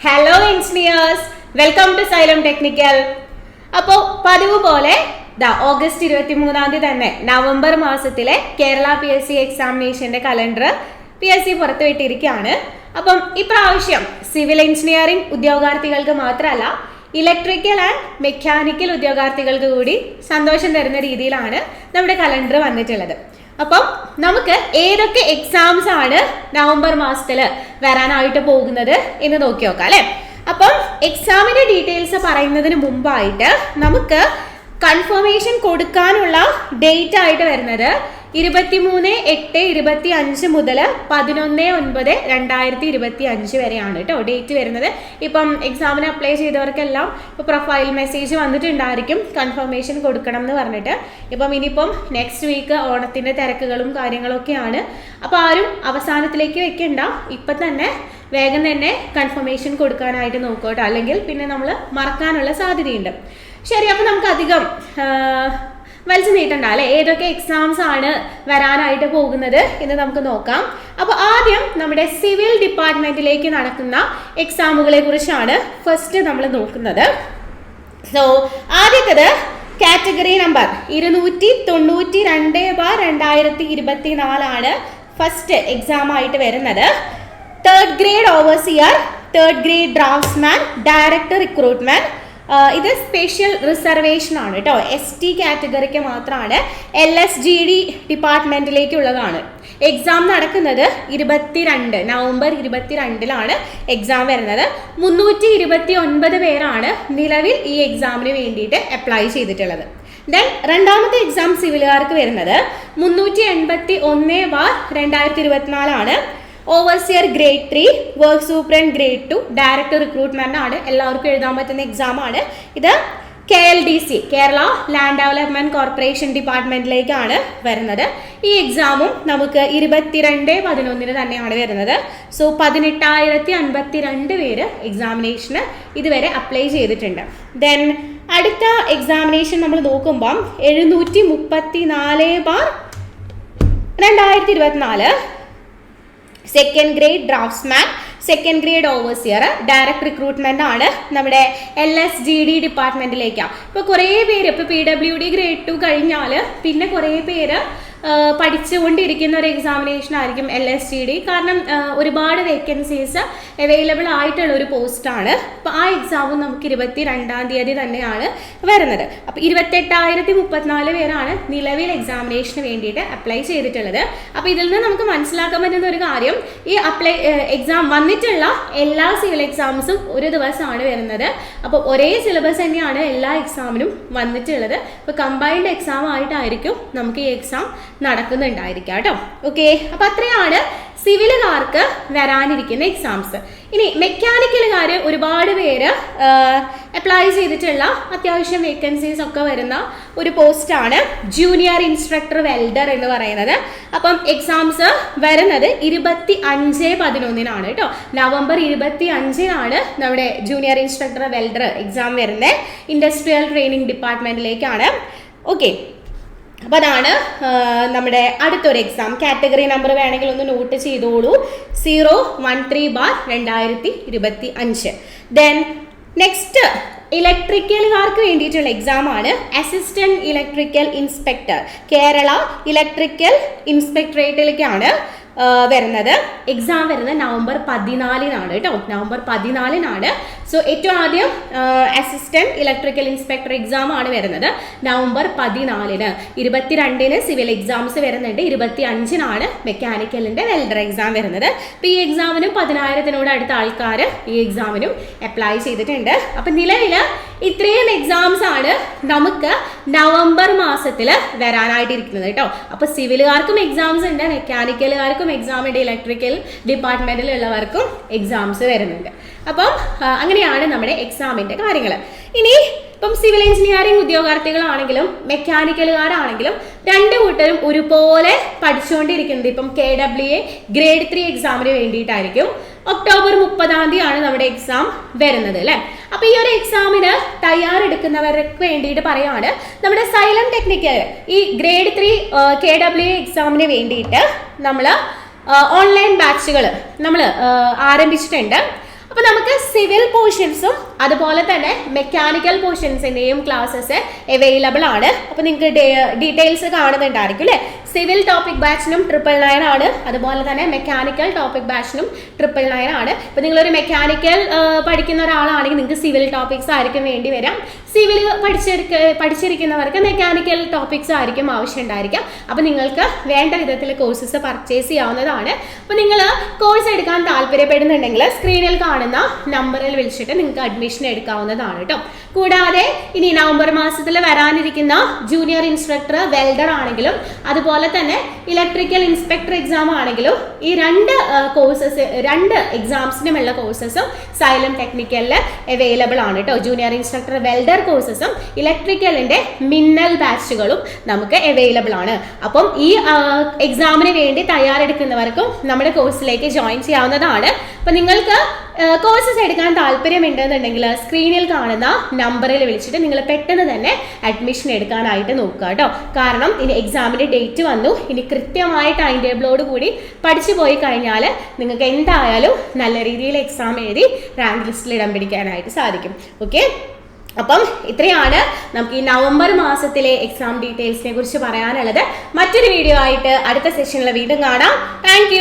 Hello engineers, welcome to Xylem technical. അപ്പോൾ പതിവ് പോലെ ഓഗസ്റ്റ് 23 തന്നെ നവംബർ മാസത്തിലെ കേരള PSC എക്സാമിനേഷന്റെ കലണ്ടർ PSC പുറത്തുവിട്ടിരിക്കുകയാണ്. അപ്പം ഇപ്രാവശ്യം സിവിൽ എഞ്ചിനീയറിംഗ് ഉദ്യോഗാർത്ഥികൾക്ക് മാത്രമല്ല ഇലക്ട്രിക്കൽ ആൻഡ് മെക്കാനിക്കൽ ഉദ്യോഗാർത്ഥികൾക്ക് കൂടി സന്തോഷം തരുന്ന രീതിയിലാണ് നമ്മുടെ കലണ്ടർ വന്നിട്ടുള്ളത്. അപ്പം നമുക്ക് ഏതൊക്കെ എക്സാംസ് ആണ് നവംബർ മാസത്തിൽ വരാനായിട്ട് പോകുന്നത് എന്ന് നോക്കി നോക്കാം അല്ലെ. അപ്പം എക്സാമിന്റെ ഡീറ്റെയിൽസ് പറയുന്നതിന് മുമ്പായിട്ട് നമുക്ക് കൺഫർമേഷൻ കൊടുക്കാനുള്ള ഡേറ്റ് ആയിട്ട് വരുന്നത് 23/8/25 മുതൽ 11/9/2025 വരെയാണ് കേട്ടോ ഡേറ്റ് വരുന്നത്. ഇപ്പം എക്സാമിന് അപ്ലൈ ചെയ്തവർക്കെല്ലാം ഇപ്പോൾ പ്രൊഫൈൽ മെസ്സേജ് വന്നിട്ടുണ്ടായിരിക്കും കൺഫർമേഷൻ കൊടുക്കണം എന്ന് പറഞ്ഞിട്ട്. ഇനിയിപ്പം നെക്സ്റ്റ് വീക്ക് ഓണത്തിൻ്റെ തിരക്കുകളും കാര്യങ്ങളൊക്കെയാണ്. അപ്പോൾ ആരും അവസാനത്തിലേക്ക് വെക്കണ്ട, ഇപ്പം തന്നെ വേഗം തന്നെ കൺഫർമേഷൻ കൊടുക്കാനായിട്ട് നോക്കട്ടോ, അല്ലെങ്കിൽ പിന്നെ നമ്മൾ മറക്കാനുള്ള സാധ്യതയുണ്ട്. ശരി, അപ്പോൾ നമുക്ക് അധികം വലിച്ചു നീട്ടണ്ട അല്ലെ, ഏതൊക്കെ എക്സാംസ് ആണ് വരാനായിട്ട് പോകുന്നത് എന്ന് നമുക്ക് നോക്കാം. അപ്പോൾ ആദ്യം നമ്മുടെ സിവിൽ ഡിപ്പാർട്ട്മെന്റിലേക്ക് നടക്കുന്ന എക്സാമുകളെ കുറിച്ചാണ് ഫസ്റ്റ് നമ്മൾ നോക്കുന്നത്. സോ ആദ്യത്തേത് കാറ്റഗറി നമ്പർ 292/2024 ആണ് ഫസ്റ്റ് എക്സാം ആയിട്ട് വരുന്നത്. Third grade overseer, third grade draftsman, director recruitment. ഇത് സ്പെഷ്യൽ റിസർവേഷൻ ആണ് കേട്ടോ, ST കാറ്റഗറിക്ക് മാത്രമാണ്. LSGD ഡിപ്പാർട്ട്മെന്റിലേക്കുള്ളതാണ്. എക്സാം നടക്കുന്നത് നവംബർ 22 എക്സാം വരുന്നത്. 329 പേരാണ് നിലവിൽ ഈ എക്സാമിന് വേണ്ടിയിട്ട് അപ്ലൈ ചെയ്തിട്ടുള്ളത്. ദെൻ രണ്ടാമത്തെ എക്സാം സിവിലുകാർക്ക് വരുന്നത് 381/2024 ആണ്. Overseer grade 3, work superintendent grade 2, director recruitment ആണ്. എല്ലാവർക്കും എഴുതാൻ പറ്റുന്ന എക്സാം ആണ് ഇത്. KLDC, Kerala land development corporation ഡിപ്പാർട്ട്മെന്റിലേക്കാണ് വരുന്നത്. ഈ എക്സാമും നമുക്ക് 22/11 തന്നെയാണ് വരുന്നത്. സോ 18,052 പേര് എക്സാമിനേഷന് ഇതുവരെ അപ്ലൈ ചെയ്തിട്ടുണ്ട്. ദെൻ അടുത്ത എക്സാമിനേഷൻ നമ്മൾ നോക്കുമ്പം 734/2024 second grade draftsman, second grade overseer, direct recruitment ആണ് നമ്മുടെ LSGD ഡിപ്പാർട്ട്മെന്റിലേക്കാണ്. ഇപ്പോൾ കുറേ പേര് ഇപ്പോൾ PWD ഗ്രേഡ് 2 കഴിഞ്ഞാൽ പിന്നെ കുറേ പേര് പഠിച്ചുകൊണ്ടിരിക്കുന്ന ഒരു എക്സാമിനേഷൻ ആയിരിക്കും LSGD. കാരണം ഒരുപാട് വേക്കൻസീസ് അവൈലബിൾ ആയിട്ടുള്ള ഒരു പോസ്റ്റാണ്. അപ്പോൾ ആ എക്സാമും നമുക്ക് 22-ാം തീയതി തന്നെയാണ് വരുന്നത്. അപ്പോൾ 28,034 പേരാണ് നിലവിൽ എക്സാമിനേഷന് വേണ്ടിയിട്ട് അപ്ലൈ ചെയ്തിട്ടുള്ളത്. അപ്പോൾ ഇതിൽ നിന്ന് നമുക്ക് മനസ്സിലാക്കാൻ പറ്റുന്ന ഒരു കാര്യം, ഈ എക്സാം വന്നിട്ടുള്ള എല്ലാ സിവിൽ എക്സാംസും ഒരു ദിവസമാണ് വരുന്നത്. അപ്പോൾ ഒരേ സിലബസ് തന്നെയാണ് എല്ലാ എക്സാമിനും വന്നിട്ടുള്ളത്. അപ്പോൾ കമ്പൈൻഡ് എക്സാം ആയിട്ടായിരിക്കും നമുക്ക് ഈ എക്സാം നടക്കുന്നുണ്ടായിരിക്കാം കേട്ടോ. ഓക്കെ, അപ്പൊ അത്രയാണ് സിവിലുകാർക്ക് വരാനിരിക്കുന്ന എക്സാംസ്. ഇനി മെക്കാനിക്കലുകാർ ഒരുപാട് പേര് അപ്ലൈ ചെയ്തിട്ടുള്ള അത്യാവശ്യം വേക്കൻസീസ് ഒക്കെ വരുന്ന ഒരു പോസ്റ്റാണ് ജൂനിയർ ഇൻസ്ട്രക്ടർ വെൽഡർ എന്ന് പറയുന്നത്. അപ്പം എക്സാംസ് വരുന്നത് 25/11 കേട്ടോ. നവംബർ 25 നമ്മുടെ ജൂനിയർ ഇൻസ്ട്രക്ടർ വെൽഡർ എക്സാം വരുന്നത്. ഇൻഡസ്ട്രിയൽ ട്രെയിനിങ് ഡിപ്പാർട്ട്മെന്റിലേക്കാണ്. ഓക്കെ, അപ്പോൾ അതാണ് നമ്മുടെ അടുത്തൊരു എക്സാം. കാറ്റഗറി നമ്പർ വേണമെങ്കിൽ ഒന്ന് നോട്ട് ചെയ്തോളൂ, 013/2025. ദെൻ നെക്സ്റ്റ് ഇലക്ട്രിക്കലുകാർക്ക് വേണ്ടിയിട്ടുള്ള എക്സാം ആണ് assistant electrical inspector, Kerala electrical ഇൻസ്പെക്ടറേറ്റിലേക്കാണ് വരുന്നത്. എക്സാം വരുന്നത് നവംബർ 14 കേട്ടോ, നവംബർ 14. സോ ഏറ്റവും ആദ്യം അസിസ്റ്റന്റ് ഇലക്ട്രിക്കൽ ഇൻസ്പെക്ടർ എക്സാം ആണ് വരുന്നത് നവംബർ 14. 22 സിവിൽ എക്സാംസ് വരുന്നുണ്ട്. 25 മെക്കാനിക്കലിന്റെ വെൽഡർ എക്സാം വരുന്നത്. അപ്പോൾ ഈ എക്സാമിനും 10,000 അടുത്ത ആൾക്കാർ ഈ എക്സാമിനും അപ്ലൈ ചെയ്തിട്ടുണ്ട്. അപ്പം നിലവിൽ ഇത്രയും എക്സാംസ് ആണ് നമുക്ക് നവംബർ മാസത്തിൽ വരാനായിട്ടിരിക്കുന്നത് കേട്ടോ. അപ്പോൾ സിവിലുകാർക്കും എക്സാംസ് ഉണ്ട്, മെക്കാനിക്കലുകാർക്കും എക്സാം ഉണ്ട്, ഇലക്ട്രിക്കൽ ഡിപ്പാർട്ട്മെന്റിലുള്ളവർക്കും എക്സാംസ് വരുന്നുണ്ട്. അപ്പം അങ്ങനെയാണ് നമ്മുടെ എക്സാമിന്റെ കാര്യങ്ങൾ. ഇനി ഇപ്പം സിവിൽ എഞ്ചിനീയറിംഗ് ഉദ്യോഗാർത്ഥികളാണെങ്കിലും മെക്കാനിക്കലുകാരാണെങ്കിലും രണ്ട് കൂട്ടരും ഒരുപോലെ പഠിച്ചുകൊണ്ടിരിക്കുന്നത് ഇപ്പം KWA ഗ്രേഡ് 3 എക്സാമിന് വേണ്ടിയിട്ടായിരിക്കും. ഒക്ടോബർ 30 നമ്മുടെ എക്സാം വരുന്നത് അല്ലേ. അപ്പൊ ഈ ഒരു എക്സാമിന് തയ്യാറെടുക്കുന്നവർക്ക് വേണ്ടിയിട്ട് പറയാണ്, നമ്മുടെ സൈലം ടെക്നിക്കൽ ഈ ഗ്രേഡ് 3 KWA എക്സാമിന് വേണ്ടിയിട്ട് നമ്മൾ ഓൺലൈൻ ബാച്ചുകൾ നമ്മൾ ആരംഭിച്ചിട്ടുണ്ട്. അപ്പോൾ നമുക്ക് സിവിൽ പോർഷൻസും അതുപോലെ തന്നെ മെക്കാനിക്കൽ പോർഷൻസിൻ്റെയും ക്ലാസ്സസ് അവൈലബിൾ ആണ്. അപ്പോൾ നിങ്ങൾക്ക് ഡീറ്റെയിൽസ് കാണുന്നുണ്ടായിരിക്കും അല്ലേ. സിവിൽ ടോപ്പിക് ബാച്ചിനും 999 ആണ്, അതുപോലെ തന്നെ മെക്കാനിക്കൽ ടോപ്പിക് ബാച്ചിനും 999 ആണ്. ഇപ്പോൾ നിങ്ങളൊരു മെക്കാനിക്കൽ പഠിക്കുന്ന ഒരാളാണെങ്കിൽ നിങ്ങൾക്ക് സിവിൽ ടോപ്പിക്സ് ആയിരിക്കും വേണ്ടി വരാം. സിവിൽ പഠിച്ചിരിക്കുന്നവർക്ക് മെക്കാനിക്കൽ ടോപ്പിക്സ് ആയിരിക്കും ആവശ്യം ഉണ്ടായിരിക്കാം. അപ്പോൾ നിങ്ങൾക്ക് വേണ്ട വിധത്തിൽ കോഴ്സസ് പർച്ചേസ് ചെയ്യാവുന്നതാണ്. അപ്പോൾ നിങ്ങൾ കോഴ്സ് എടുക്കാൻ താല്പര്യപ്പെടുന്നുണ്ടെങ്കിൽ സ്ക്രീനിൽ കാണുന്ന നമ്പറിൽ വിളിച്ചിട്ട് നിങ്ങൾക്ക് അഡ്മിഷൻ എടുക്കാവുന്നതാണ് കേട്ടോ. കൂടാതെ ഇനി നവംബർ മാസത്തിൽ വരാനിരിക്കുന്ന ജൂനിയർ ഇൻസ്ട്രക്ടർ, വെൽഡർ ആണെങ്കിലും അതുപോലെ തന്നെ ഇലക്ട്രിക്കൽ ഇൻസ്പെക്ടർ എക്സാം ആണെങ്കിലും ഈ രണ്ട് എക്സാംസിനുമുള്ള കോഴ്സസും സൈലം ടെക്നിക്കലിൽ അവൈലബിൾ ആണ് കേട്ടോ. ജൂനിയർ ഇൻസ്ട്രക്ടർ, വെൽഡർ കോഴ്സസും ഇലക്ട്രിക്കലിൻ്റെ മിന്നൽ ബാച്ചുകളും നമുക്ക് അവൈലബിൾ ആണ്. അപ്പം ഈ എക്സാമിന് വേണ്ടി തയ്യാറെടുക്കുന്നവർക്കും നമ്മുടെ കോഴ്സിലേക്ക് ജോയിൻ ചെയ്യാവുന്നതാണ്. അപ്പം നിങ്ങൾക്ക് കോഴ്സസ് എടുക്കാൻ താല്പര്യമുണ്ടെന്നുണ്ടെങ്കിൽ സ്ക്രീനിൽ കാണുന്ന നമ്പറിൽ വിളിച്ചിട്ട് നിങ്ങൾ പെട്ടെന്ന് തന്നെ അഡ്മിഷൻ എടുക്കാനായിട്ട് നോക്കുക കേട്ടോ. കാരണം ഇനി എക്സാമിൻ്റെ ഡേറ്റ് വന്നു. ഇനി കൃത്യമായ ടൈം ടേബിളോട് കൂടി പഠിച്ചു പോയി കഴിഞ്ഞാൽ നിങ്ങൾക്ക് എന്തായാലും നല്ല രീതിയിൽ എക്സാം എഴുതി റാങ്ക് ലിസ്റ്റിൽ ഇടം പിടിക്കാനായിട്ട് സാധിക്കും. ഓക്കെ, അപ്പം ഇത്രയാണ് നമുക്ക് ഈ നവംബർ മാസത്തിലെ എക്സാം ഡീറ്റെയിൽസിനെ കുറിച്ച് പറയാനുള്ളത്. മറ്റൊരു വീഡിയോ ആയിട്ട് അടുത്ത സെഷനിൽ വീണ്ടും കാണാം. താങ്ക്